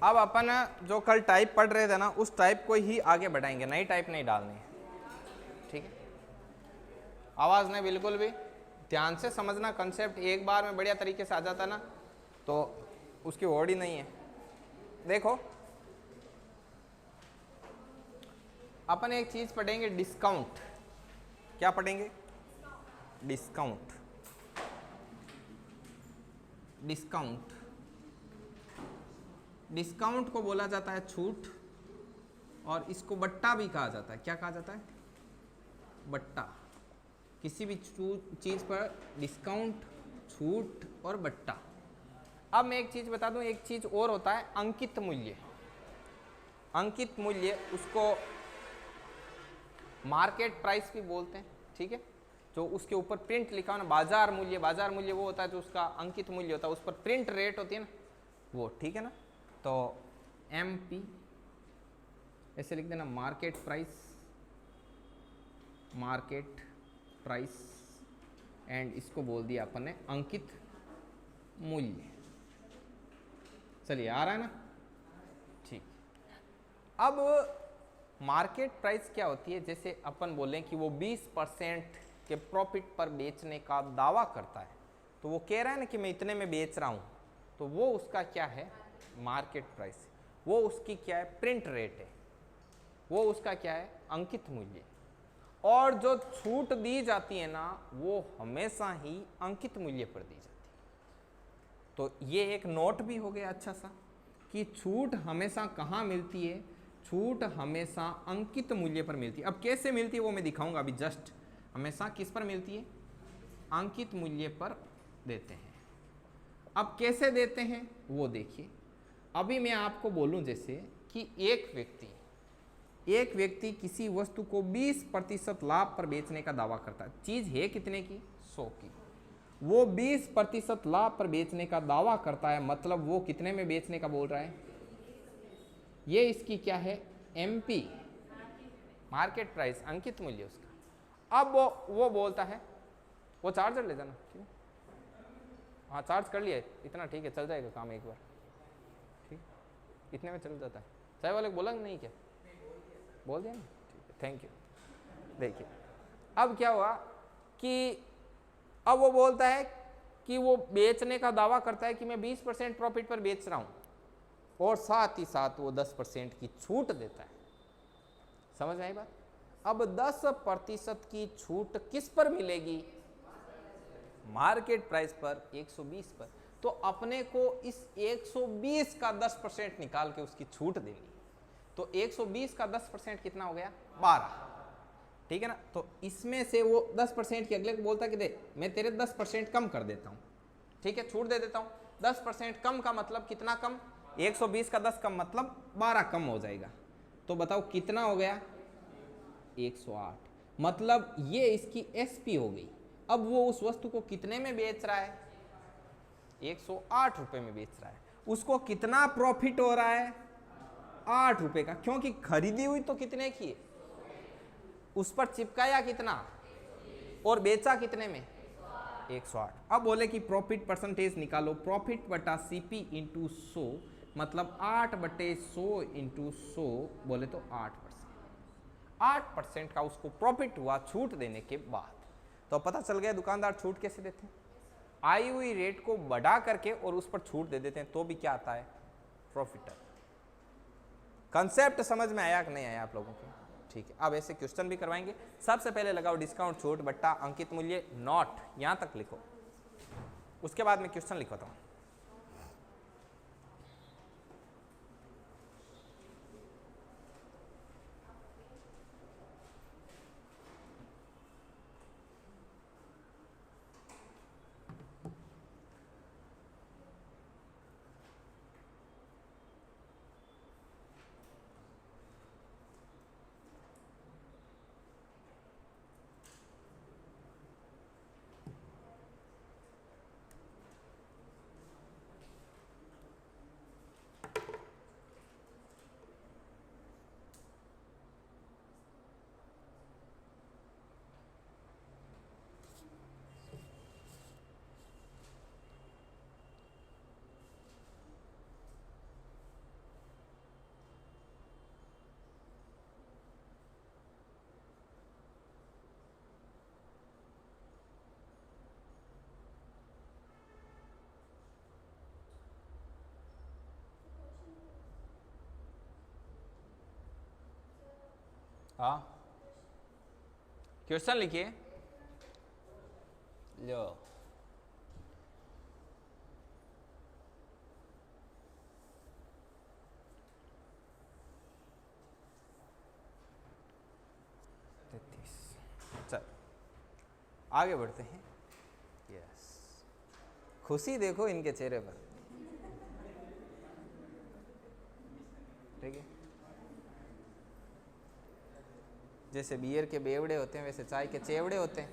अब अपन जो कल टाइप पढ़ रहे थे ना, उस टाइप को ही आगे बढ़ाएंगे, नई टाइप नहीं डालनी है, ठीक है। आवाज़ नहीं, बिल्कुल भी ध्यान से समझना, कंसेप्ट एक बार में बढ़िया तरीके से आ जाता ना तो उसकी होड़ ही नहीं है। देखो अपन एक चीज पढ़ेंगे, डिस्काउंट। क्या पढ़ेंगे? डिस्काउंट। डिस्काउंट, डिस्काउंट को बोला जाता है छूट, और इसको बट्टा भी कहा जाता है। क्या कहा जाता है? बट्टा। किसी भी चीज पर डिस्काउंट, छूट और बट्टा। अब मैं एक चीज बता दूं, एक चीज और होता है अंकित मूल्य। अंकित मूल्य, उसको मार्केट प्राइस भी बोलते हैं, ठीक है। जो उसके ऊपर प्रिंट लिखा हो ना, बाजार मूल्य, बाजार मूल्य वो होता है जो उसका अंकित मूल्य होता है, उस पर प्रिंट रेट होती है ना वो, ठीक है ना। तो MP ऐसे लिख देना, market price, market price, and इसको बोल दिया अपन ने अंकित मूल्य। चलिए, आ रहा है ना? ठीक। अब मार्केट प्राइस क्या होती है? जैसे अपन बोलें कि वो 20% के प्रॉफिट पर बेचने का दावा करता है, तो वो कह रहा है ना कि मैं इतने में बेच रहा हूं, तो वो उसका क्या है? Market price. वो उसकी क्या है? प्रिंट रेट है। वो उसका क्या है? अंकित मूल्य। और जो छूट दी जाती है ना, वो हमेशा ही अंकित मूल्य पर दी जाती है। तो ये एक नोट भी हो गया अच्छा सा, कि छूट हमेशा कहाँ मिलती है? छूट हमेशा अंकित मूल्य पर मिलती है। अब कैसे मिलती है वो मैं दिखाऊंगा अभी जस्ट। हमेशा किस पर मिलती है? अंकित मूल्य पर देते हैं। अब कैसे देते हैं वो देखिए। अभी मैं आपको बोलूं जैसे कि एक व्यक्ति किसी वस्तु को 20% लाभ पर बेचने का दावा करता है। चीज है कितने की? 100 की। वो 20% लाभ पर बेचने का दावा करता है, मतलब वो कितने में बेचने का बोल रहा है? ये इसकी क्या है? MP, मार्केट प्राइस, अंकित मूल्य उसका। अब वो बोलता है, वो चार्जर ले जाना, ठीक है? हाँ, चार्ज कर लिया इतना, ठीक है, चल जाएगा काम एक बार, ठीक, इतने में चल जाता है। चाय वाले को बोला नहीं क्या? बोल दिया ना, ठीक है, थैंक यू। देखिए अब क्या हुआ कि अब वो बोलता है कि वो बेचने का दावा करता है कि मैं 20% प्रॉफिट पर बेच रहा हूं, और साथ ही साथ वो 10% की छूट देता है। समझ में आई बात? अब 10% की छूट किस पर मिलेगी? मार्केट प्राइस पर, 120 पर। तो अपने को इस 120 का 10% निकाल के उसकी छूट देनी। तो 120 का 10% कितना हो गया? 12, ठीक है ना। तो इसमें से वो 10% की अगले को बोलता है कि दे, मैं तेरे 10% कम कर देता हूं, ठीक है, छूट दे देता हूं। 10% कम का मतलब कितना कम? 120 का 10 कम मतलब 12 कम हो जाएगा। तो बताओ कितना हो गया? 108। मतलब ये इसकी SP हो गई। अब वो उस वस्तु को कितने में बेच रहा है? 108 रुपए में बेच रहा है। उसको कितना प्रॉफिट हो रहा है? 8 रुपए का, क्योंकि खरीदी हुई तो कितने की है? उस पर चिपकाया कितना और बेचा कितने में? 108। अब बोले कि प्रॉफिट परसेंटेज निकालो, प्रॉफिट बटा CP इंटू 100, मतलब 8/100 इंटू 100, बोले तो 8%। 8% का उसको प्रॉफिट हुआ छूट देने के बाद। तो पता चल गया दुकानदार छूट कैसे देते हैं? आई हुई रेट को बढ़ा करके और उस पर छूट दे देते हैं, तो भी क्या आता है? प्रॉफिट। कंसेप्ट समझ में आया कि नहीं आया आप लोगों को? ठीक है। अब ऐसे क्वेश्चन भी करवाएंगे। सबसे पहले लगाओ डिस्काउंट, छूट, बट्टा, अंकित मूल्य, नॉट, यहां तक लिखो, उसके बाद मैं क्वेश्चन लिखवाता हूं। हाँ, क्वेश्चन लिखिए। लो, चल आगे बढ़ते हैं। यस, खुशी देखो इनके चेहरे पर। ठीक है, जैसे बियर के बेवड़े होते हैं वैसे चाय के चेवड़े होते हैं।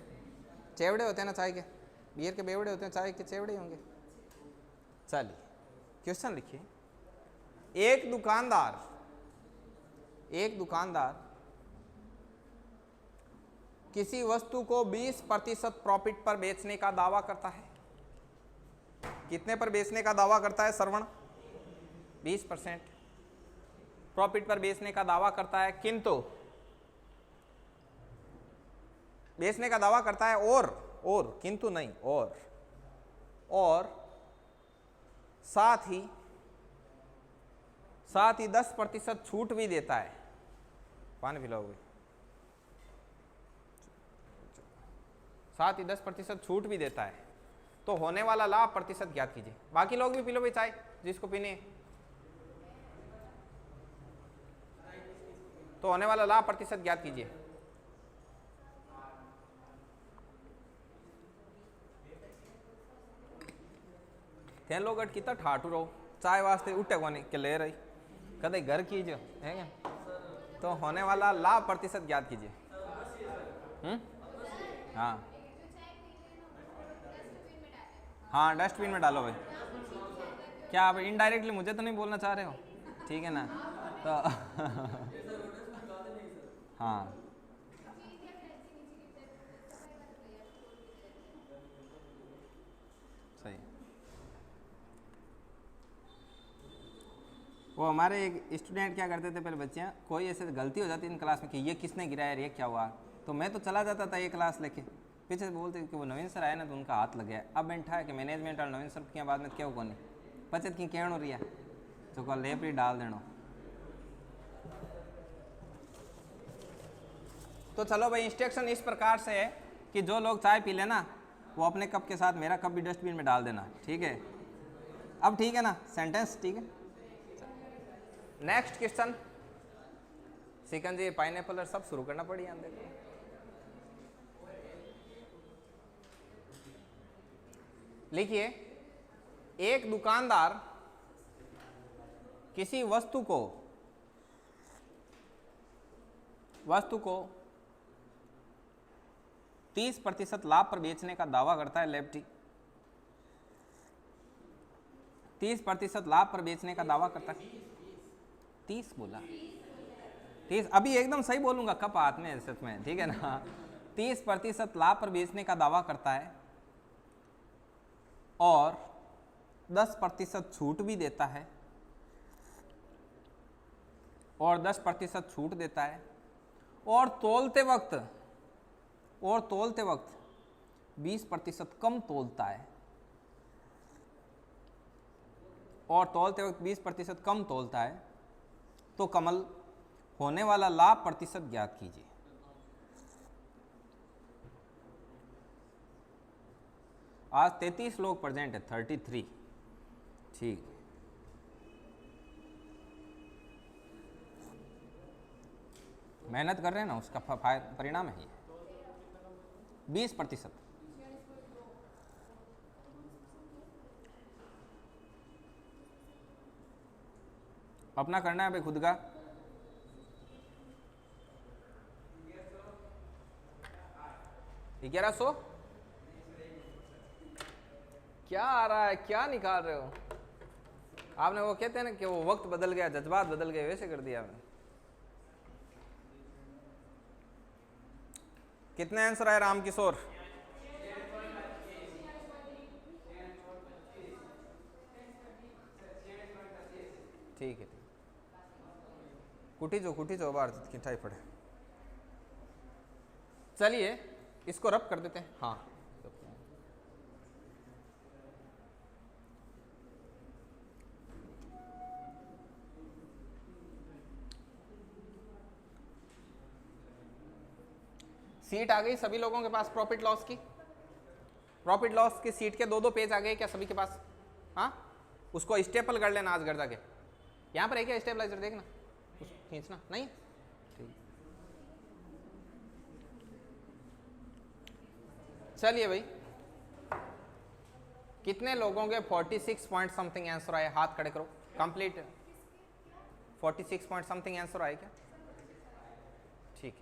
चेवड़े होते हैं ना चाय के, बियर के बेवड़े होते हैं, चाय के चेवड़े ही होंगे। चलिए क्वेश्चन लिखिए। एक दुकानदार किसी वस्तु को 20% प्रॉफिट पर बेचने का दावा करता है। कितने पर बेचने का दावा करता है श्रवण? 20% प्रॉफिट पर बेचने का दावा करता है, किंतु बेचने का दावा करता है और किंतु नहीं, और साथ ही 10% छूट भी देता है। पानी पिलाओगे? साथ ही 10% छूट भी देता है, तो होने वाला लाभ प्रतिशत ज्ञात कीजिए। बाकी लोग भी पी लो भाई चाय, जिसको पीने है। तो होने वाला लाभ प्रतिशत ज्ञात कीजिए। थे लोग कितना ठाठू रहो, चाय वास्ते उठे कोनी के ले रही कदे घर कीजिए है क्या? तो होने वाला लाभ प्रतिशत ज्ञात कीजिए। हाँ, डस्टबिन में डालो भाई। क्या आप इनडायरेक्टली मुझे तो नहीं बोलना चाह रहे हो? ठीक है ना? तो हाँ, सही। वो हमारे एक स्टूडेंट क्या करते थे पहले, बच्चियाँ कोई ऐसे गलती हो जाती इन क्लास में कि ये किसने गिराया, ये क्या हुआ, तो मैं तो चला जाता था ये क्लास लेके, पीछे से बोलते कि वो नवीन सर आए ना तो उनका हाथ लग गया। अब बैठा है कि मैनेजमेंट और नवीन सर की बाद में क्यों कोनी पचत की कहणो रिया तो कल लेप ही डाल देना। तो चलो भाई, इंस्ट्रक्शन इस प्रकार से है कि जो लोग चाय पी लेना वो अपने कप के साथ मेरा कप भी डस्टबिन में डाल देना। ठीक है? अब ठीक है ना सेंटेंस? ठीक है। Next question. सिकंजी पाइनएप्पल और सब शुरू करना पड़ी अंदर। लिखिए, एक दुकानदार किसी वस्तु को 30% लाभ पर बेचने का दावा करता है। लेफ्टी 30% लाभ पर बेचने का दावा करता है। 30 बोला, 30 अभी एकदम सही बोलूंगा, कप हाथ में सच में, ठीक है ना? 30% लाभ पर बेचने का दावा करता है और 10% छूट भी देता है, और 10% छूट देता है, और तोलते वक्त 20% कम तोलता है, और तोलते वक्त 20% कम तोलता है, तो कमल होने वाला लाभ प्रतिशत ज्ञात कीजिए। आज 33 लोग प्रेजेंट है, 33। ठीक, मेहनत कर रहे हैं ना, उसका परिणाम है ये 20%। अपना करना है भाई खुद का। ग्यारह सौ क्या आ रहा है, क्या निकाल रहे हो? आपने वो कहते हैं ना कि वो वक्त बदल गया, जज्बात बदल गए, वैसे कर दिया आपने। कितने आंसर आए राम किशोर? ठीक है, ठीक। कुटी जो बार की टाइफाइड है। चलिए इसको रब कर देते हैं। हाँ, सीट आ गई सभी लोगों के पास प्रॉफिट लॉस की? प्रॉफिट लॉस की सीट के 2-2 पेज आ गए क्या सभी के पास? हाँ, उसको स्टेपल कर लेना आज घर जाके। यहाँ पर है क्या स्टेबलाइजर? देखना, खींचना नहीं है? ठीक, चलिए भाई, कितने लोगों के 46 पॉइंट समथिंग आंसर आए? हाथ खड़े करो। कंप्लीट 46 पॉइंट समथिंग आंसर आए क्या? ठीक है,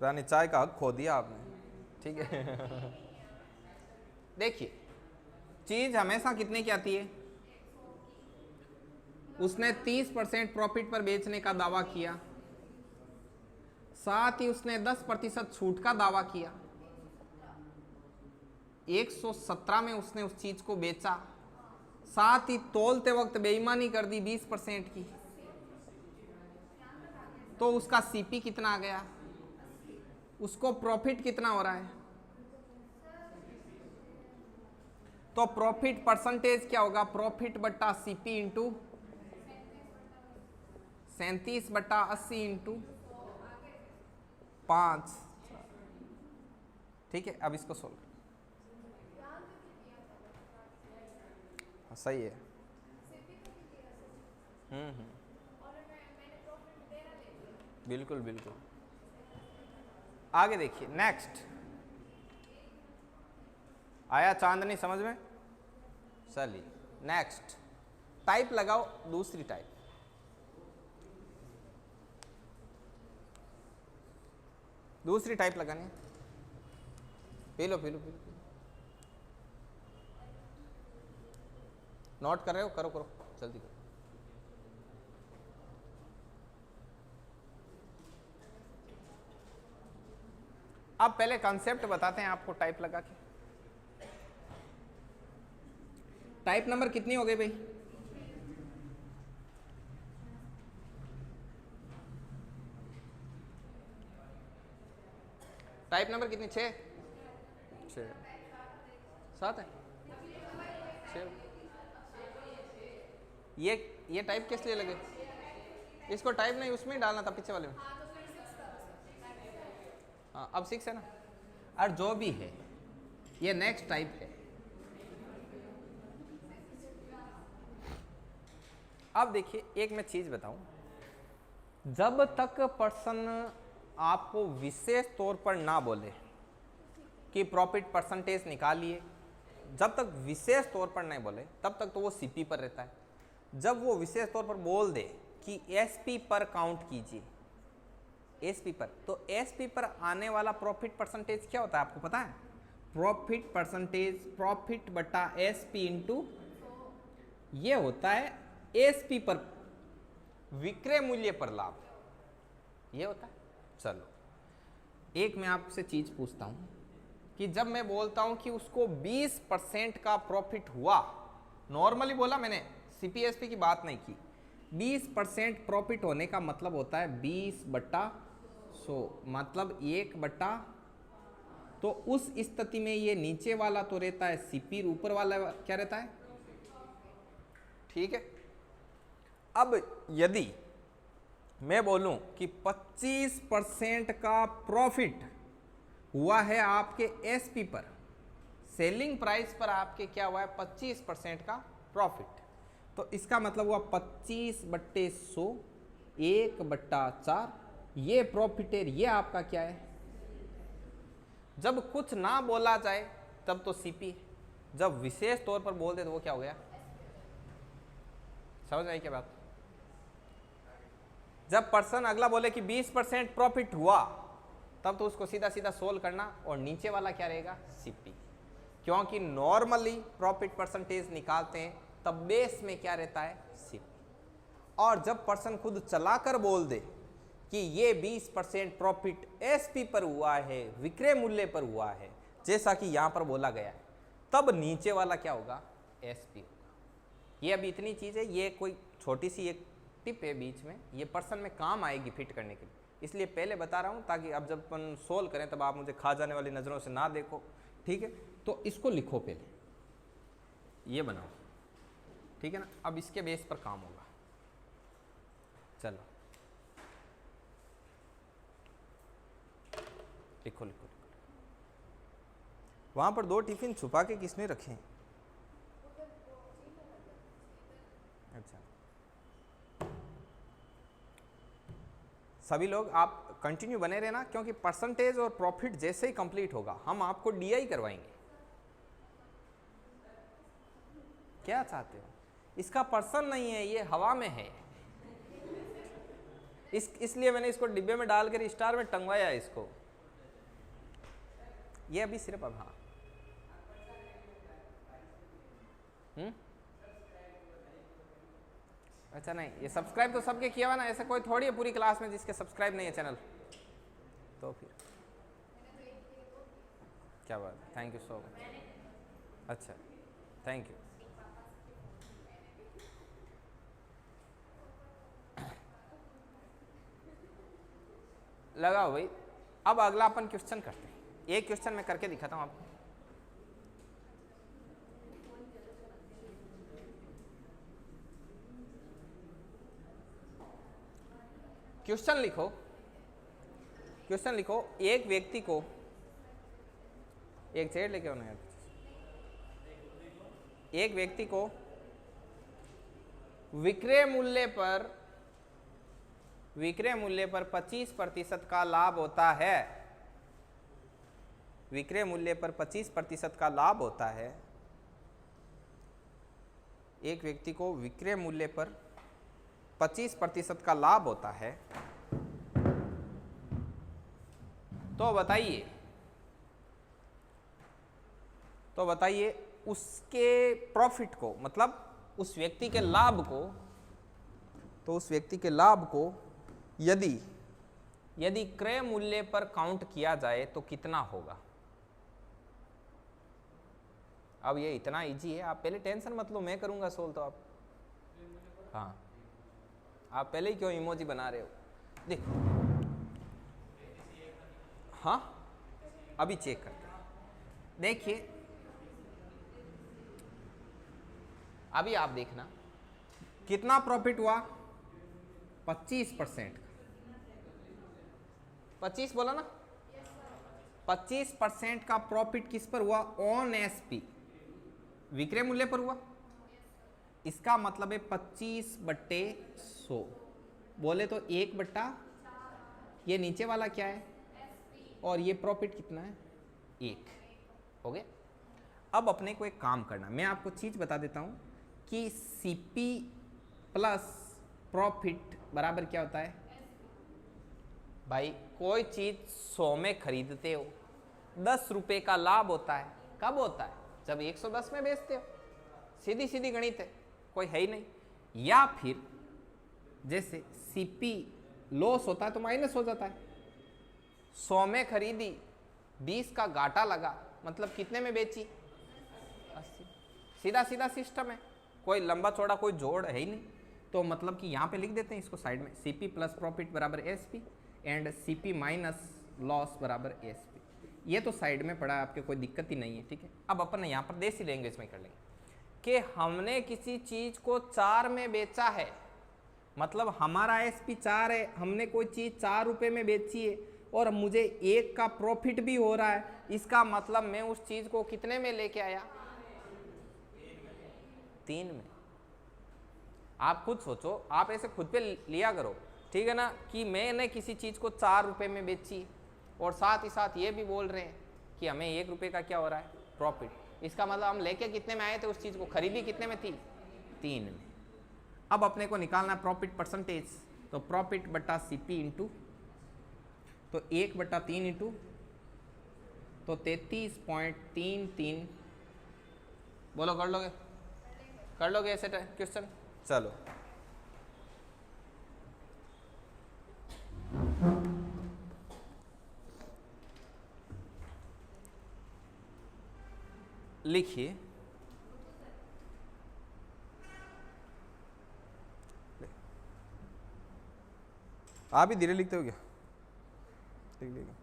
रानी चाय का हक खो दिया आपने। ठीक है देखिए, चीज हमेशा कितने की आती है? उसने 30% प्रॉफिट पर बेचने का दावा किया, साथ ही उसने 10% छूट का दावा किया। 117 में उसने उस चीज को बेचा, साथ ही तोलते वक्त बेईमानी कर दी 20% की, तो उसका सीपी कितना आ गया? उसको प्रॉफिट कितना हो रहा है? तो प्रॉफिट परसेंटेज क्या होगा? प्रॉफिट बट्टा सीपी इंटू 37/80 इंटू 5। ठीक है, अब इसको सोल्व। सही है। बिल्कुल बिल्कुल। आगे देखिए, नेक्स्ट आया चांदनी समझ में? चलिए नेक्स्ट टाइप लगाओ, दूसरी टाइप। दूसरी टाइप लगानी है। P low P low P low. Note कर रहे हो? करो करो जल्दी करो। अब पहले कॉन्सेप्ट बताते हैं आपको टाइप लगा के। टाइप नंबर कितनी हो गई भाई? टाइप नंबर कितनी? 6 7 है? 6। ये टाइप किस लिए लगे? इसको टाइप नहीं उसमें ही डालना था, पीछे वाले में। हाँ, अब 6 है ना। और जो भी है ये नेक्स्ट टाइप है। अब देखिए, एक मैं चीज बताऊं, जब तक पर्सन आपको विशेष तौर पर ना बोले कि प्रॉफिट परसेंटेज निकालिए, जब तक विशेष तौर पर नहीं बोले तब तक तो वो सीपी पर रहता है। जब वो विशेष तौर पर बोल दे कि एसपी पर काउंट कीजिए, एसपी पर, तो एसपी पर आने वाला प्रॉफिट परसेंटेज क्या होता है आपको पता है? प्रॉफिट परसेंटेज प्रॉफिट बटा एसपी इंटू, ये होता है एसपी पर विक्रय मूल्य पर लाभ, ये होता है। चलो एक मैं आपसे चीज पूछता हूं कि जब मैं बोलता हूं कि उसको 20% का प्रॉफिट हुआ, नॉर्मली बोला मैंने, सीपीएसपी की बात नहीं की, 20% प्रॉफिट होने का मतलब होता है 20/100, मतलब 1/, तो उस स्थिति में ये नीचे वाला तो रहता है सीपी, ऊपर वाला क्या रहता है? ठीक है। अब यदि मैं बोलूं कि 25% का प्रॉफिट हुआ है आपके एसपी पर, सेलिंग प्राइस पर आपके क्या हुआ है? 25% का प्रॉफिट, तो इसका मतलब हुआ 25/100, 1/4, ये प्रॉफिट है, ये आपका क्या है? जब कुछ ना बोला जाए तब तो सीपी है, जब विशेष तौर पर बोल दे तो वो क्या हो गया? समझ आई क्या बात? जब पर्सन अगला बोले कि 20% प्रॉफिट हुआ, तब तो उसको सीधा सीधा सोल्व करना, और नीचे वाला क्या रहेगा? सीपी, क्योंकि नॉर्मली प्रॉफिट परसेंटेज निकालते हैं तब बेस में क्या रहता है? सीपी। और जब पर्सन खुद चलाकर बोल दे कि ये 20% प्रॉफिट एसपी पर हुआ है, विक्रय मूल्य पर हुआ है, जैसा कि यहां पर बोला गया है, तब नीचे वाला क्या होगा? एसपी होगा। ये अभी इतनी चीज है, ये कोई छोटी सी एक टिप है बीच में, ये पर्सन में काम आएगी फिट करने के लिए, इसलिए पहले बता रहा हूं ताकि अब जब अपन सोल्व करें तब आप मुझे खा जाने वाली नजरों से ना देखो। ठीक है, तो इसको लिखो पहले, ये बनाओ, ठीक है ना। अब इसके बेस पर काम होगा। चलो लिखो लिखो लिखो। वहां पर 2 टिफिन छुपा के किसने रखे हैं? अच्छा, सभी लोग आप कंटिन्यू बने रहना, क्योंकि परसेंटेज और प्रॉफिट जैसे ही कंप्लीट होगा हम आपको डीआई करवाएंगे। क्या चाहते हो? इसका पर्सन नहीं है, ये हवा में है। इसलिए मैंने इसको डिब्बे में डालकर स्टार में टंगवाया इसको। ये अभी सिर्फ अब हाँ अच्छा नहीं, ये सब्सक्राइब तो सबके किया हुआ ना, ऐसा कोई थोड़ी है पूरी क्लास में जिसके सब्सक्राइब नहीं है चैनल। तो फिर क्या बात, थैंक यू सो मच। अच्छा थैंक यू। लगाओ भाई। अब अगला अपन क्वेश्चन करते हैं। एक क्वेश्चन मैं करके दिखाता हूँ आपको। क्वेश्चन लिखो, क्वेश्चन लिखो। एक व्यक्ति को, एक चेयर लेके आना है। एक व्यक्ति को विक्रय मूल्य पर 25% का लाभ होता है। विक्रय मूल्य पर 25% का लाभ होता है। एक व्यक्ति को विक्रय मूल्य पर 25% का लाभ होता है, तो बताइए उसके प्रॉफिट को, मतलब उस व्यक्ति के लाभ को, तो उस व्यक्ति के लाभ को यदि क्रय मूल्य पर काउंट किया जाए तो कितना होगा। अब ये इतना इजी है, आप पहले टेंशन मत लो, मैं करूंगा सोल्व। तो आप हाँ, आप पहले ही क्यों इमोजी बना रहे हो? देखो, हाँ अभी चेक करते हैं। देखिए अभी आप देखना कितना प्रॉफिट हुआ, 25%। 25 बोला ना, 25% का प्रॉफिट किस पर हुआ? ऑन एसपी, विक्रय मूल्य पर हुआ। इसका मतलब है 25/100, बोले तो 1/, ये नीचे वाला क्या है, और ये प्रॉफिट कितना है? 1। हो गया। अब अपने को एक काम करना, मैं आपको चीज बता देता हूं कि सीपी प्लस प्रॉफिट बराबर क्या होता है। भाई कोई चीज 100 में खरीदते हो, 10 रुपए का लाभ होता है। कब होता है? जब 110 में बेचते हो। सीधी सीधी गणित है, कोई है ही नहीं। या फिर जैसे सीपी लॉस होता है तो माइनस हो जाता है। 100 में खरीदी, 20 का घाटा लगा, मतलब कितने में बेची? 80। सीधा सीधा सिस्टम है, कोई लंबा चौड़ा कोई जोड़ है ही नहीं। तो मतलब कि यहाँ पे लिख देते हैं इसको साइड में, सीपी प्लस प्रॉफिट बराबर SP and CP minus loss बराबर एसपी। ये तो साइड में पड़ा है आपके, कोई दिक्कत ही नहीं है। ठीक है, अब अपन यहाँ पर देसी लैंग्वेज में कर लेंगे कि हमने किसी चीज को 4 में बेचा है, मतलब हमारा एसपी 4 है, हमने कोई चीज 4 रुपए में बेची है और मुझे 1 का प्रॉफिट भी हो रहा है। इसका मतलब मैं उस चीज को कितने में लेके आया? 3 में। आप खुद सोचो, आप ऐसे खुद पे लिया करो, ठीक है ना, कि मैंने किसी चीज को 4 रुपए में बेची और साथ ही साथ ये भी बोल रहे हैं कि हमें 1 रुपए का क्या हो रहा है? प्रॉफिट। इसका मतलब हम लेके कितने में आए थे? उस चीज को खरीदी कितने में थी? 3 में। अब अपने को निकालना प्रॉफिट परसेंटेज, तो प्रॉफिट बटा सीपी इंटू, तो 1/3 इंटू, तो 33.33। बोलो कर लोगे? कर लोगे ऐसे क्वेश्चन? चलो लिखिए, आप ही धीरे लिखते हो क्या? लिख लिखिए।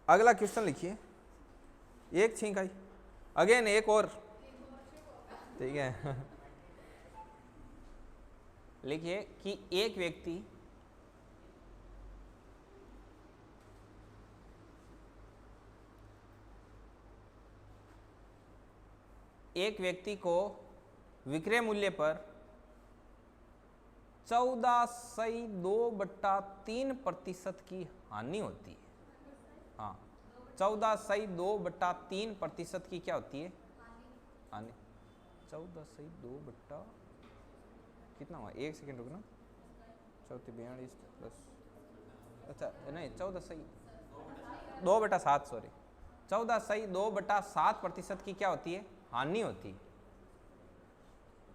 अगला क्वेश्चन लिखिए। एक छींक आई, अगेन एक और, ठीक है। लिखिए कि एक व्यक्ति को विक्रय मूल्य पर 14.2/3% की हानि होती है। हाँ, 14.2/3% की क्या होती है? हानि। 14.2 कितना हुआ? 1 सेकेंड रुकना। 42 प्लस, अच्छा नहीं, 14.2/7, सॉरी, 14.2/7% की क्या होती है? हानि होती है।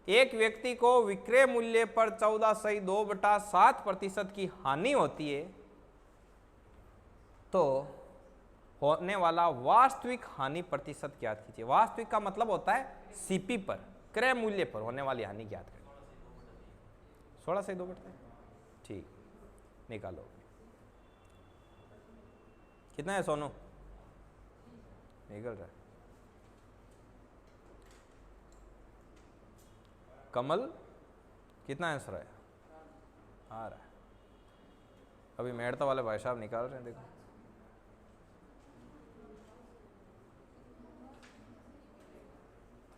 एक व्यक्ति को विक्रय मूल्य पर 14.2/7% की हानि होती है तो होने वाला वास्तविक हानि प्रतिशत ज्ञात कीजिए। वास्तविक का मतलब होता है सीपी पर, क्रय मूल्य पर होने वाली हानि ज्ञात करें। 16/2, ठीक, निकालो। कितना है सोनू? निकल रहा है। कमल कितना आंसर है? आ रहा है। अभी मेड़ता वाले भाई साहब निकाल रहे हैं, देखो।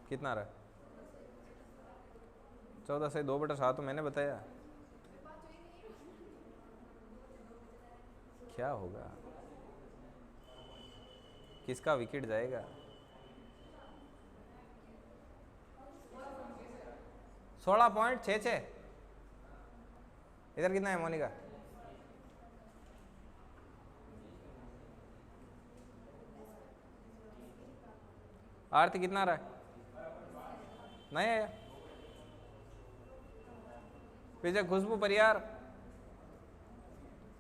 कितना आ रहा है? 14.2/7 तो मैंने बताया। क्या होगा? किसका विकेट जाएगा? 16.66। इधर कितना है मोनिका? आरती कितना आ रहा है? नहीं आया। पीछे खुशबू परियार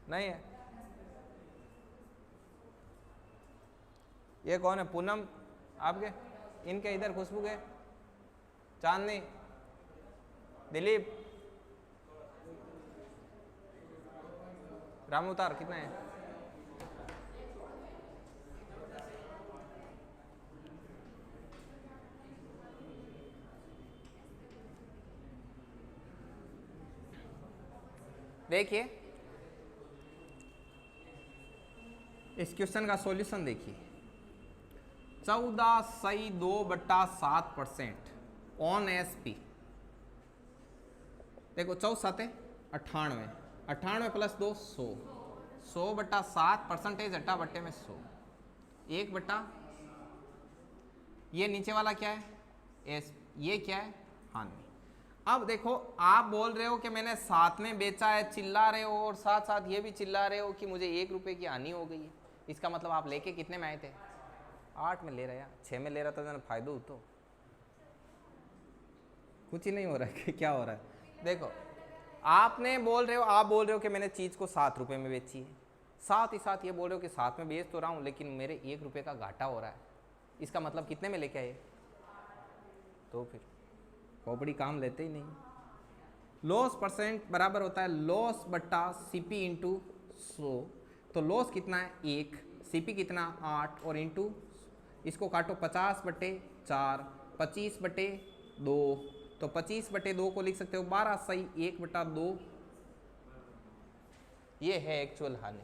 नहीं है। ये कौन है? पूनम आपके? इनके इधर खुशबू के, चांदनी, दिलीप, रामउतार कितना है? देखिए इस क्वेश्चन का सॉल्यूशन देखिए। 14.2/7% ऑन एसपी। देखो 14 98, 98 प्लस 2 100, 100/7% अट्ठा बट्टे में 100, 1/, ये नीचे वाला क्या है? एस। ये क्या है? हानि। अब देखो आप बोल रहे हो कि मैंने साथ में बेचा है, चिल्ला रहे हो, और साथ साथ ये भी चिल्ला रहे हो कि मुझे 1 रुपए की हानि हो गई है। इसका मतलब आप लेके कितने में आए थे? 8 में ले रहे हैं। 6 में ले रहा था, फायदा हो तो कुछ ही नहीं हो रहा है। क्या हो रहा है? देखो आपने बोल रहे हो, आप बोल रहे हो कि मैंने चीज़ को 7 रुपये में बेची है, साथ ही साथ ये बोल रहे हो कि साथ में बेच तो रहा हूँ लेकिन मेरे 1 रुपये का घाटा हो रहा है। इसका मतलब कितने में लेके आए? तो फिर खोपड़ी काम लेते ही नहीं। लॉस परसेंट बराबर होता है लॉस बट्टा सीपी इंटू 100। तो लॉस कितना है? 1, सीपी कितना? 8, और इंटू इसको काटो 50/4, 25/2, तो 25/2 को लिख सकते हो 12 सही 1/2। ये है एक्चुअल हानि।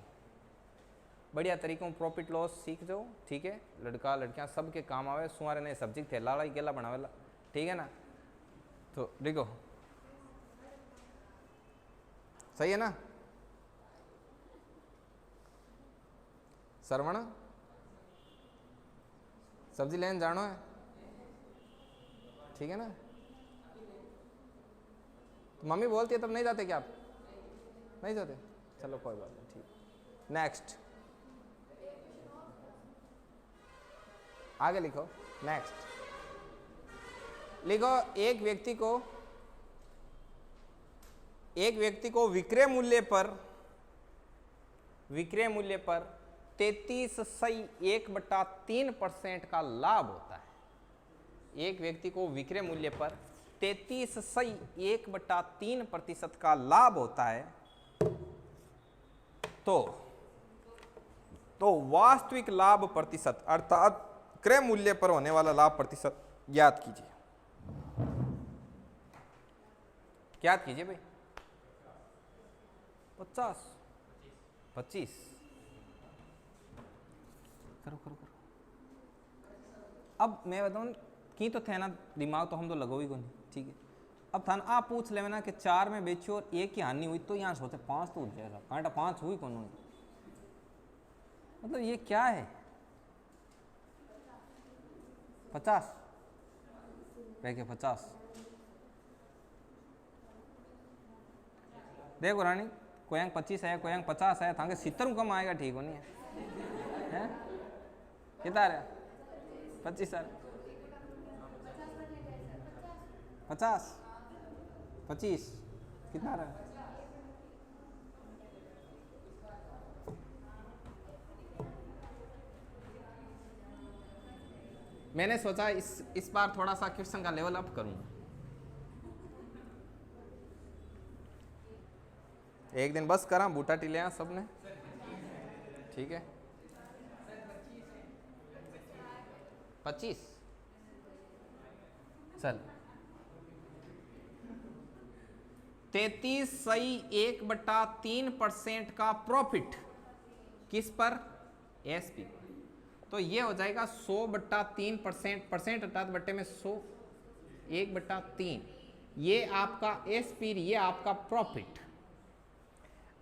बढ़िया तरीकों प्रॉफिट लॉस सीख जाओ, ठीक है। लड़का लड़कियां सबके काम आवे। सुमारे ने सब्जी थे लाड़ा केला बनावेला, ठीक है ना। तो देखो सही है ना। सरवण सब्जी लेने जानो है, ठीक है ना। तो मम्मी बोलती है तब नहीं जाते क्या आप? नहीं जाते? चलो कोई बात नहीं, ठीक। नेक्स्ट आगे लिखो। नेक्स्ट लिखो एक व्यक्ति को विक्रय मूल्य पर 33.1/3% का लाभ होता है। एक व्यक्ति को विक्रय मूल्य पर 33.1/3% का लाभ होता है तो वास्तविक लाभ प्रतिशत अर्थात क्रय मूल्य पर होने वाला लाभ प्रतिशत ज्ञात कीजिए। ज्ञात कीजिए भाई। 50 25 करो करो करो। अब मैं बताऊँ की तो थे ना दिमाग तो हम तो लगो ही को नहीं, ठीक है। अब थान आप पूछ ले ना कि 4 में बेचो और 1 की हानि हुई तो यहाँ सोचे 5 तो उठ जाएगा, कांटा 5 हुई कौन हुई, मतलब ये क्या है। 50 के 50 देखो रानी, कोई अंक 25 है, कोई अंक 50 है, थांके 70 कम आएगा, ठीक हो नहीं है, कितना रहा 25 सर 50 25 कितना रहा। मैंने सोचा इस बार थोड़ा सा क्वेश्चन का लेवल अप करूं। एक दिन बस करा बूटा टिलिया सबने, ठीक है। 25 चल 33.1/3% का प्रॉफिट किस पर, एसपी। तो ये हो जाएगा 100/3%, परसेंट अर्थात बट्टे में 100, 1/3, ये आपका एसपी, ये आपका प्रॉफिट।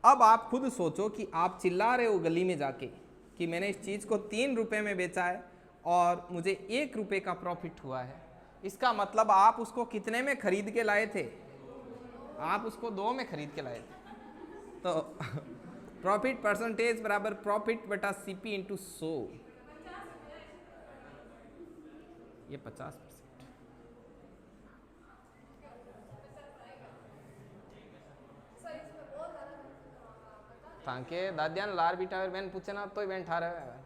अब आप खुद सोचो कि आप चिल्ला रहे हो गली में जाके कि मैंने इस चीज को 3 रुपए में बेचा है और मुझे 1 रुपए का प्रॉफिट हुआ है, इसका मतलब आप उसको कितने में खरीद के लाए थे, आप उसको 2 में खरीद के लाए थे। तो प्रॉफिट परसेंटेज बराबर प्रॉफिट बटा सीपी इंटू 100, ये 50%। ताकि दादिया ने लार बीटा बहन पूछे ना तो इवेंट आ रहा है।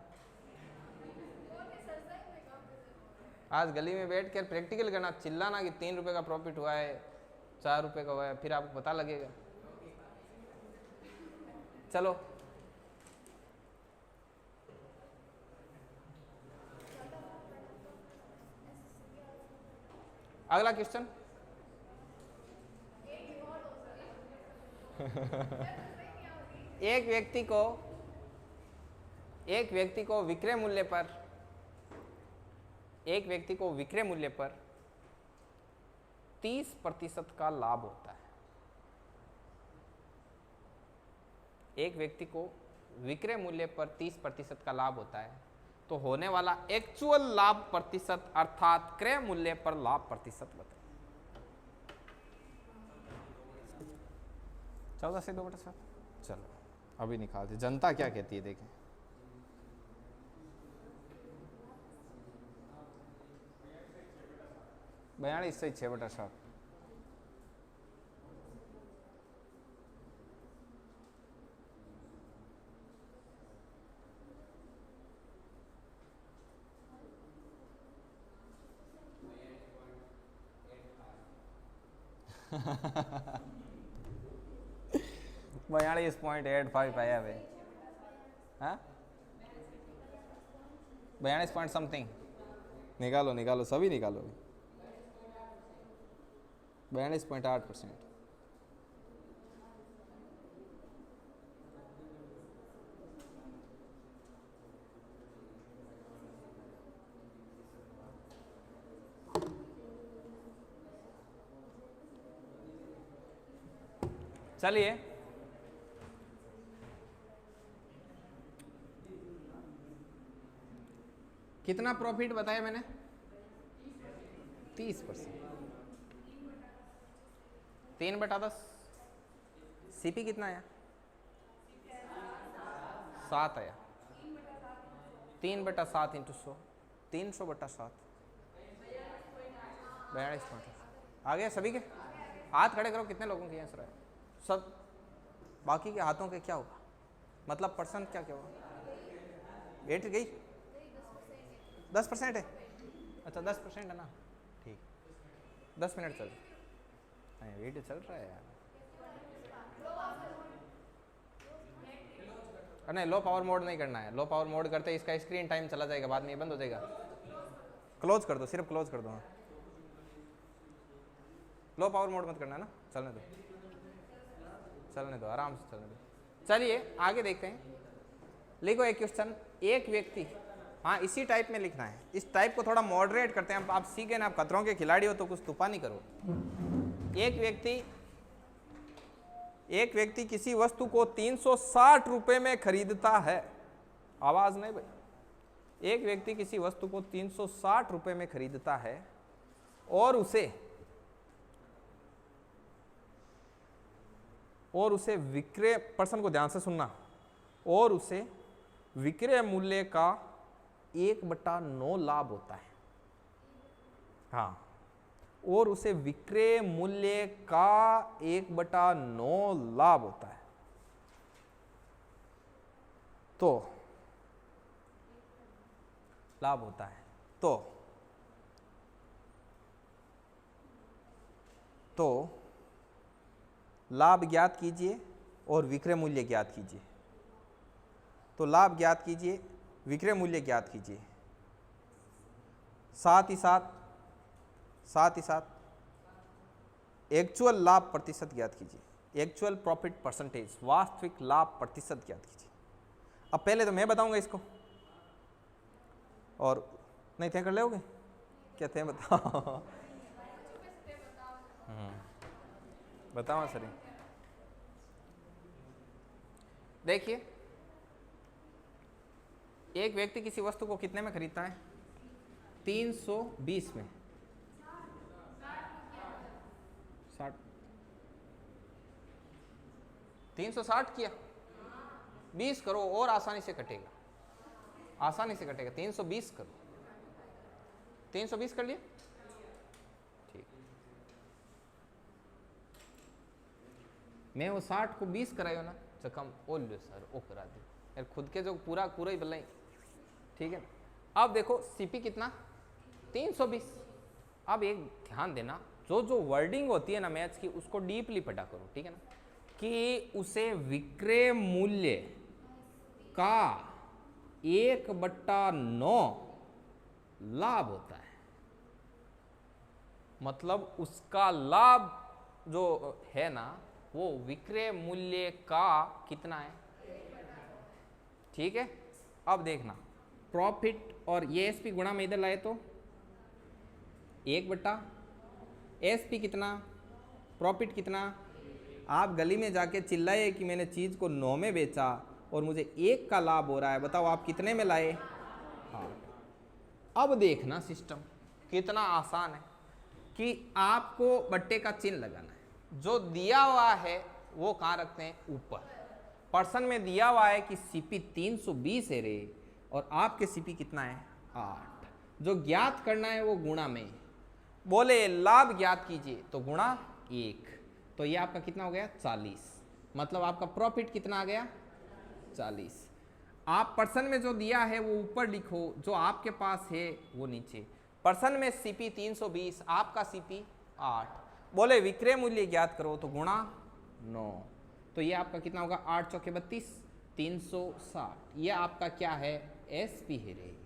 आज गली में बैठ कर प्रैक्टिकल करना, चिल्लाना कि 3 रुपए का प्रॉफिट हुआ है, 4 रुपए का हुआ है, फिर आपको पता लगेगा। चलो अगला क्वेश्चन। एक व्यक्ति को विक्रय मूल्य पर, एक व्यक्ति को विक्रय मूल्य पर 30% का लाभ होता है। एक व्यक्ति को विक्रय मूल्य पर 30% का लाभ होता है, तो होने वाला एक्चुअल लाभ प्रतिशत अर्थात क्रय मूल्य पर लाभ प्रतिशत बताएं। 14 से 2/7। चलो अभी निकालते जनता क्या कहती है, देखें। बयालीस से 6/7। बयालीस 42.85 आया भाई, हाँ 42 पॉइंट समथिंग। निकालो निकालो सभी निकालो। 42.8%। चलिए कितना प्रॉफिट बताया मैंने, 30%। 3/10। सीपी कितना आया, 7 आया। 3/7 इंटू 100, 300/7, 42.8। आ गया सभी के हाथ खड़े करो, कितने लोगों के आंसर है सब, बाकी के हाथों के क्या होगा, मतलब परसेंट क्या क्या होगा। वेट गई 10% है, अच्छा 10% है ना, ठीक 10 मिनट चल, वीडियो चल रहा है यार। नहीं लो पावर मोड नहीं करना है, लो पावर मोड करते इसका स्क्रीन टाइम चला जाएगा, बाद में ये बंद हो जाएगा। क्लोज कर दो, सिर्फ क्लोज कर दो। लो पावर मोड मत करना है ना, चलने दो चलने दो, आराम से चलने दो। चलिए आगे देखते हैं। लिखो एक क्वेश्चन, एक व्यक्ति, हाँ इसी टाइप में लिखना है, इस टाइप को थोड़ा मॉडरेट करते हैं। आप सीखे ना, आप खतरों के खिलाड़ी हो तो कुछ तूफानी करो। एक व्यक्ति किसी वस्तु को 360 रुपए में खरीदता है। आवाज नहीं भाई। एक व्यक्ति किसी वस्तु को 360 रुपए में खरीदता है और उसे विक्रय, पर्सन को ध्यान से सुनना, और उसे विक्रय मूल्य का 1/9 लाभ होता है। हाँ, और उसे विक्रय मूल्य का 1/9 लाभ होता है। तो लाभ होता है तो लाभ ज्ञात कीजिए और विक्रय मूल्य ज्ञात कीजिए। तो लाभ ज्ञात कीजिए, विक्रय मूल्य ज्ञात कीजिए, साथ ही साथ एक्चुअल लाभ प्रतिशत ज्ञात कीजिए। एक्चुअल प्रॉफिट परसेंटेज, वास्तविक लाभ प्रतिशत ज्ञात कीजिए। अब पहले तो मैं बताऊंगा इसको, और नहीं तय कर लोगे क्या? थे बताओ। बताओ सर। देखिए, एक व्यक्ति किसी वस्तु को कितने में खरीदता है? 320 में। 60, 360 किया, 20 करो और आसानी से कटेगा, आसानी से कटेगा। 320 करो, 320 कर लिया, ठीक। मैं वो 60 को 20 करायो ना, कम ओ लो सर, ओ करा दे यार, खुद के जो पूरा ही बल्ला, ठीक है। अब देखो सीपी कितना? 320। अब एक ध्यान देना, जो वर्डिंग होती है ना मैथ्स की, उसको डीपली पढ़ा करो, ठीक है ना, कि उसे विक्रय मूल्य का 1/9 लाभ होता है। मतलब उसका लाभ जो है ना, वो विक्रय मूल्य का कितना है? ठीक है। अब देखना, प्रॉफिट और ये एसपी गुणा में इधर लाए तो 1/, एसपी कितना, प्रॉफिट कितना। आप गली में जाके चिल्लाए कि मैंने चीज को 9 में बेचा और मुझे 1 का लाभ हो रहा है, बताओ आप कितने में लाए? 8। अब देखना सिस्टम कितना आसान है कि आपको बट्टे का चिन्ह लगाना है। जो दिया हुआ है वो कहाँ रखते हैं? ऊपर। पर्सन में दिया हुआ है कि सीपी 320 है रे, और आपके सीपी कितना है? 8। जो ज्ञात करना है वो गुणा में, बोले लाभ ज्ञात कीजिए तो गुणा 1, तो ये आपका कितना हो गया? 40। मतलब आपका प्रॉफिट कितना आ गया? 40। आप पर्सन में जो दिया है वो ऊपर लिखो, जो आपके पास है वो नीचे। पर्सन में सीपी 320, आपका सीपी 8। बोले विक्रय मूल्य ज्ञात करो तो गुणा 9, तो ये आपका कितना होगा? 8 चौके 32, 360। ये आपका क्या है? एसपी है रे।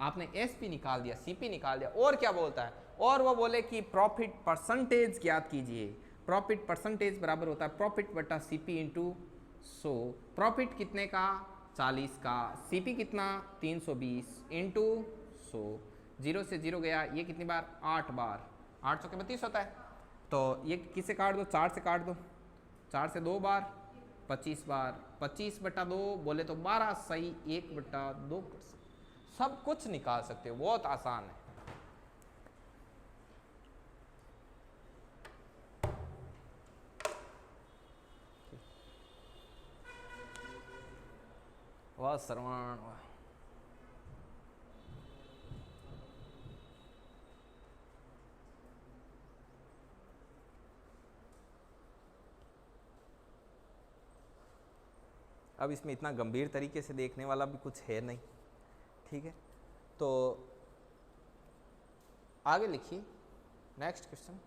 आपने एसपी निकाल दिया, सीपी निकाल दिया। और क्या बोलता है? और वो बोले कि प्रॉफिट परसेंटेज ज्ञात कीजिए। प्रॉफिट परसेंटेज बराबर होता है प्रॉफिट बटा सीपी इंटू 100। प्रॉफिट कितने का? 40 का। सीपी कितना? 320 इंटू 100। 0 से 0 गया, ये कितनी बार? 8 बार। 8 चौके 32 होता है, तो ये किससे काट दो? 4 से काट दो। 4 से 2 बार, 25 बार। 25/2 बोले तो 12 सही, 1/2 कर सकते। सब कुछ निकाल सकते हो, बहुत आसान है। वाह श्रवण, वाह। अब इसमें इतना गंभीर तरीके से देखने वाला भी कुछ है नहीं, ठीक है। तो आगे लिखिए नेक्स्ट क्वेश्चन।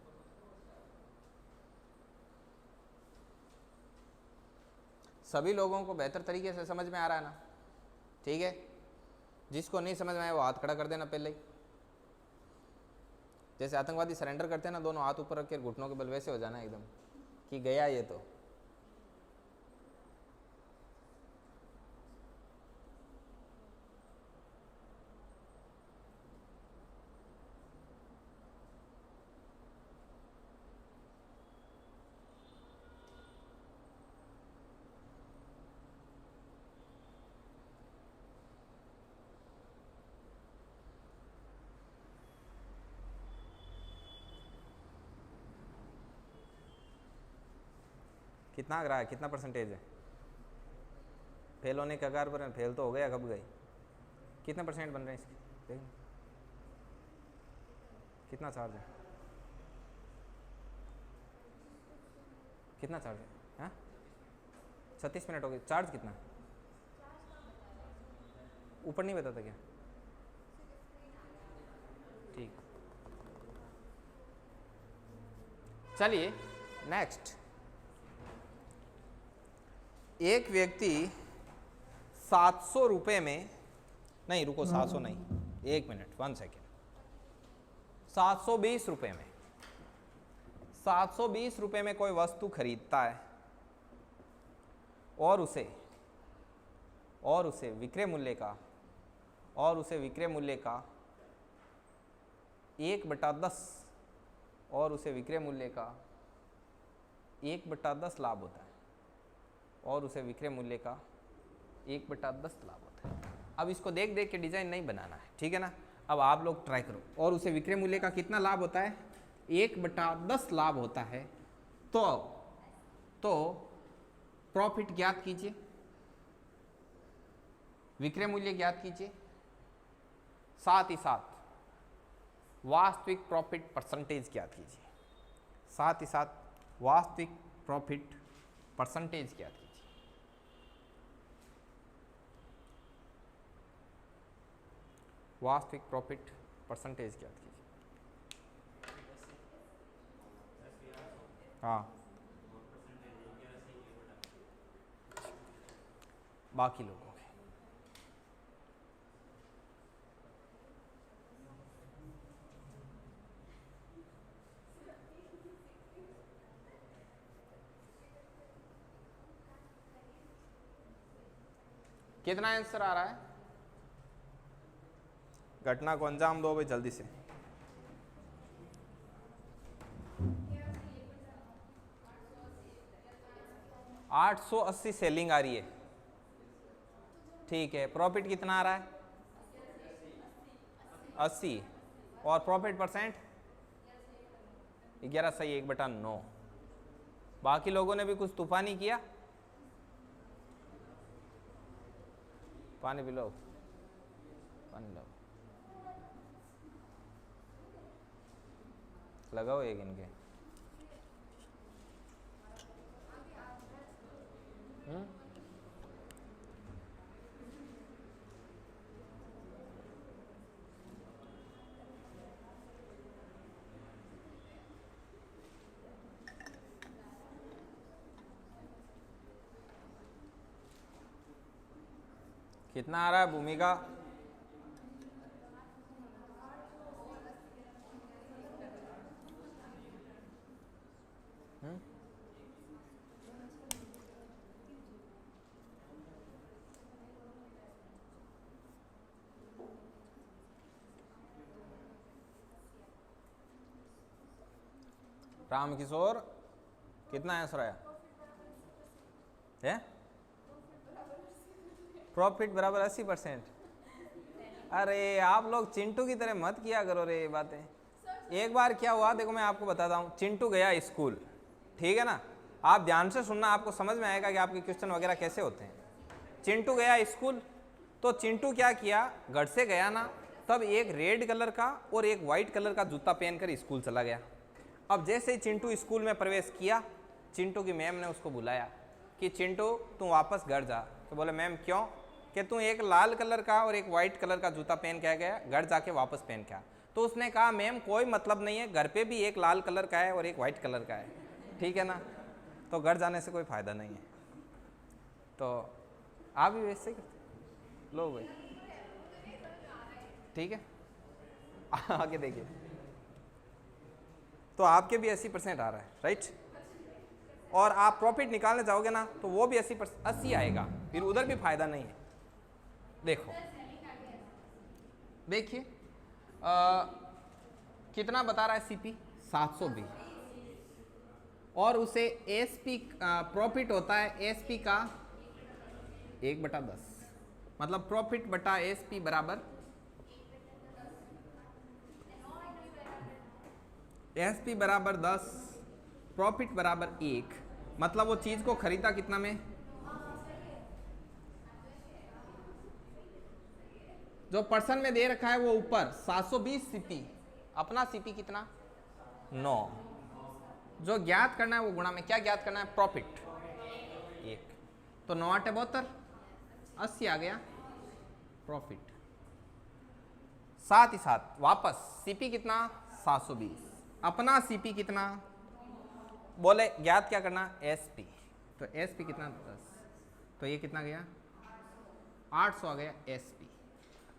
सभी लोगों को बेहतर तरीके से समझ में आ रहा है ना? ठीक है। जिसको नहीं समझ में आया वो हाथ खड़ा कर देना पहले ही। जैसे आतंकवादी सरेंडर करते हैं ना, दोनों हाथ ऊपर रख के घुटनों के बल, वैसे हो जाना एकदम कि गया ये तो। कितना आ रहा है, कितना परसेंटेज है? फेल होने के कगार पर है, फेल तो हो गया, कब गई? कितने परसेंट बन रहे हैं इसके? देख कितना चार्ज है, कितना चार्ज है? हाँ 36 मिनट हो गए। चार्ज कितना? ऊपर नहीं बताता क्या? ठीक, चलिए नेक्स्ट। एक व्यक्ति 700 रुपये में, नहीं रुको 700 नहीं, 1 मिनट 1 सेकेंड, 720 रुपये में, 720 रुपये में कोई वस्तु खरीदता है और उसे विक्रय मूल्य का 1/10 और उसे विक्रय मूल्य का 1/10 लाभ होता है, और उसे विक्रय मूल्य का 1/10 लाभ होता है। अब इसको देख देख के डिजाइन नहीं बनाना है, ठीक है ना। अब आप लोग ट्राई करो। और उसे विक्रय मूल्य का कितना लाभ होता है? 1/10 लाभ होता है। तो प्रॉफिट ज्ञात कीजिए, विक्रय मूल्य ज्ञात कीजिए, साथ ही साथ वास्तविक प्रॉफिट परसेंटेज ज्ञात कीजिए, साथ ही साथ वास्तविक प्रॉफिट परसेंटेज ज्ञात कीजिए। वास्तविक प्रॉफिट परसेंटेज ज्ञात कीजिए। हाँ बाकी लोगों के कितना आंसर आ रहा है? घटना को अंजाम दो भाई जल्दी से। $880 सेलिंग आ रही है, ठीक है। प्रॉफिट कितना आ रहा है? 80, और प्रॉफिट परसेंट 11 सही 1/9। बाकी लोगों ने भी कुछ तूफानी किया। पानी पिलो, पानी लो, लगाओ एक इनके। कितना आ रहा है भूमिका? राम किशोर कितना आंसर आया है? प्रॉफिट बराबर 80%। अरे आप लोग चिंटू की तरह मत किया करो रे ये बातें। एक बार क्या हुआ देखो, मैं आपको बताता हूँ। चिंटू गया स्कूल, ठीक है ना। आप ध्यान से सुनना, आपको समझ में आएगा कि आपके क्वेश्चन वगैरह कैसे होते हैं। चिंटू गया स्कूल, तो चिंटू क्या किया, घर से गया ना, तब एक रेड कलर का और एक वाइट कलर का जूता पहनकर स्कूल चला गया। अब जैसे ही चिंटू स्कूल में प्रवेश किया, चिंटू की मैम ने उसको बुलाया कि चिंटू तू वापस घर जा। तो बोले मैम क्यों? कि तू एक लाल कलर का और एक वाइट कलर का जूता पहन के गया, घर जाके वापस पहन के आ। तो उसने कहा मैम कोई मतलब नहीं है, घर पे भी एक लाल कलर का है और एक वाइट कलर का है, ठीक है ना, तो घर जाने से कोई फ़ायदा नहीं है। तो आप भी वैसे लो भाई, ठीक है। आगे देखिए, तो आपके भी 80% आ रहा है, राइट। और आप प्रॉफिट निकालने जाओगे ना तो वो भी 80 आएगा, फिर उधर भी फायदा नहीं है। देखो देखिए कितना बता रहा है सीपी? 720, और उसे एसपी प्रॉफिट होता है एसपी का 1/10, मतलब प्रॉफिट बटा एसपी बराबर एसपी बराबर 10, प्रॉफिट बराबर 1, मतलब वो चीज को खरीदा कितना में? जो पर्सन में दे रखा है वो ऊपर 720 सीपी, अपना सीपी कितना? 9। जो ज्ञात करना है वो गुणा में क्या ज्ञात करना है? प्रॉफिट 1। तो 9 8 72, 80 आ गया प्रॉफिट। साथ ही साथ वापस सीपी कितना? 720। अपना सीपी कितना? बोले ज्ञात क्या करना? एसपी। तो एसपी कितना? 10। तो ये कितना गया? 800 आ गया एसपी।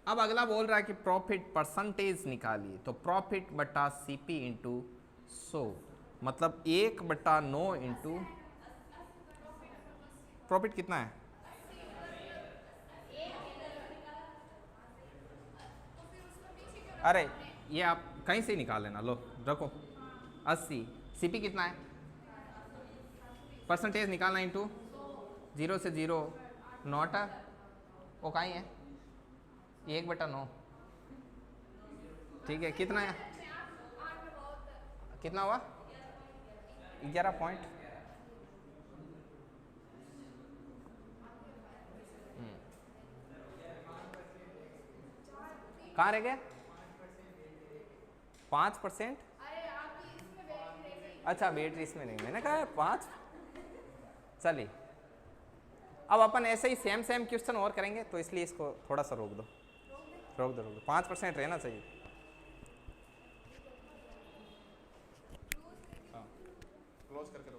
अब अगला बोल रहा है कि प्रॉफिट परसेंटेज निकालिए, तो प्रॉफिट बटा सीपी इंटू 100, मतलब 1/9 इंटू प्रॉफिट कितना है? अरे ये आप कहीं से निकाल लेना, लो रखो 80। सीपी कितना है? परसेंटेज निकालना इंटू 0 से 0 नॉट वो कहीं है 1/9। ठीक है, कितना है? कितना हुआ? 11 पॉइंट। कहाँ रह गए? 5%। अच्छा बैटरी इसमें नहीं, मैंने कहा 5। चलिए अब अपन ऐसे ही सेम क्वेश्चन और करेंगे, तो इसलिए इसको थोड़ा सा रोक दो। 5% रहना चाहिए। क्लोज करके